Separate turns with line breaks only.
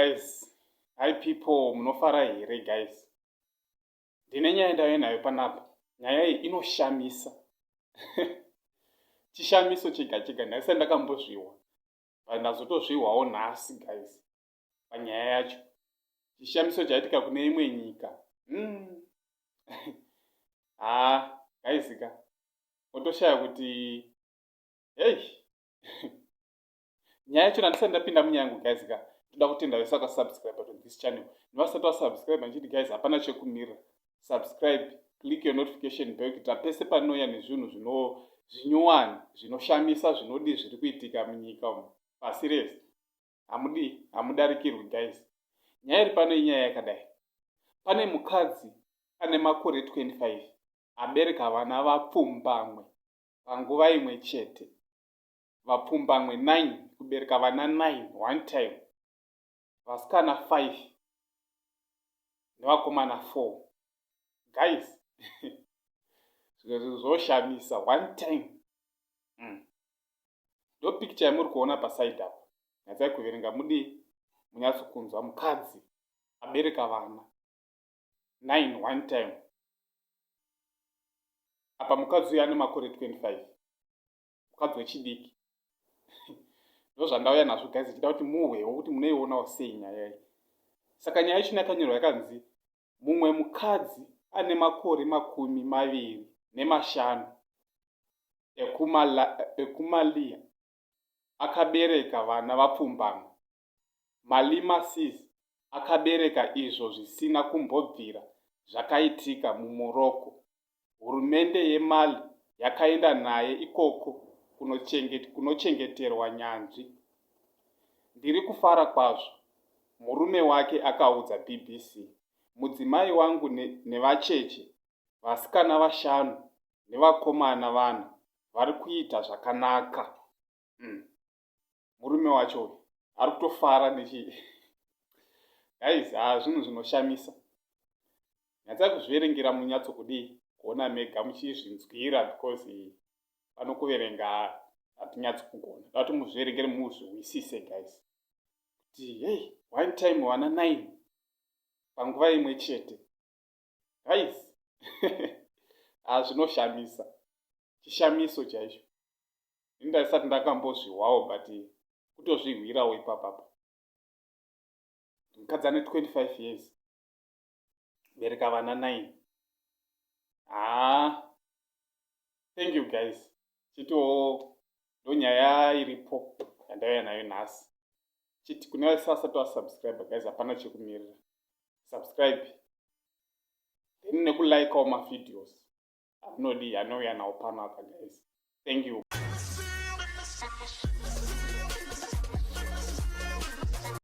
guys. Hi people, munofara here guys. Ndine nyaya ndauya nayo panapa. Nyaya iyi inoshamisa. Chishamiso chega chega nhasi ndakambozviwa. Ndazotozviwawo nhasi guys. Panyaya yacho. Chishamiso chaitika kune imwe nyika. Guys ka. Otoshaya kuti nyaya yacho ndisati ndapinda munyangu guys ka. Toda kutenda vese vakasubscribe to this channel. Nevasati vasubscribe ndichiti guys hapana chekumira. Subscribe, click your notification bell kuti pese panouya nezvinhu zvinyowani, zvinoshamisa, zvinodi zviri kuitika munyika umu. Pasi rese. Hamudarikirwi guys. Nyaya iri pano inyaya yakadai. Pane mukadzi ane makore 25. Abereka vana vapfumbamwe. Panguva imwe chete. Vapfumbamwe 9. Kubereka vana 9 one time. Vasikana 5. Nevakomana 4. Guys. Zvoshamisa one time. Ndo picture yamuri kuona paside up. Nyatsai kuverenga munyatsokunzwa mukadzi abereka vana 9 one time. Apa mukadzi uyu ane makore 25. Mukadzi wechidiki. Ndo zvandauya nazvo guys, chida kuti muhwewo kuti munoionawo sei nyaya iyi. Saka nyaya yacho yakanyorwa yakanzi mumwe mukadzi ane makore 25 ekumalia akabereka vana vapfumbamwe. Malima sees akabereka izvo zvisina kumbobvira zvakaitika muMorocco. Hurumende yeMali yakaenda naye ikoko kunochengeterwa nyanzvi. Ndiri kufara kwazvo, murume wake akaudza BBC. Mudzimai wangu nevacheche, vasikana 5 nevakomana 4 vari kuita zvakanaka. Murume wacho ari kutofara nechi. Guys, zvinhu zvinoshamisa. Nyatsai kuzviverengera munyatsokudii kuona mega muchizvinzwira because pano kuverenga hatinyatsokugona. Dati muzviverengere muzviwisise guys. Kuti one time vana 9 panguva imwe chete. Guys. Zvinoshamisa. Chishamiso chaicho. Ndisati ndakambozviwawo but kutozvihwirawo ipapapa. Mukadzi ane 25 years. Bereka vana 9. Thank you guys. Chitowo ndo nyaya iripo yandauya nayo nhasi. Chiti kune vasati vasubscribe guys hapana chekumirira. Subscribe. Then nekulikewo mavideos. Anouya nawo pano apa guys. Thank you.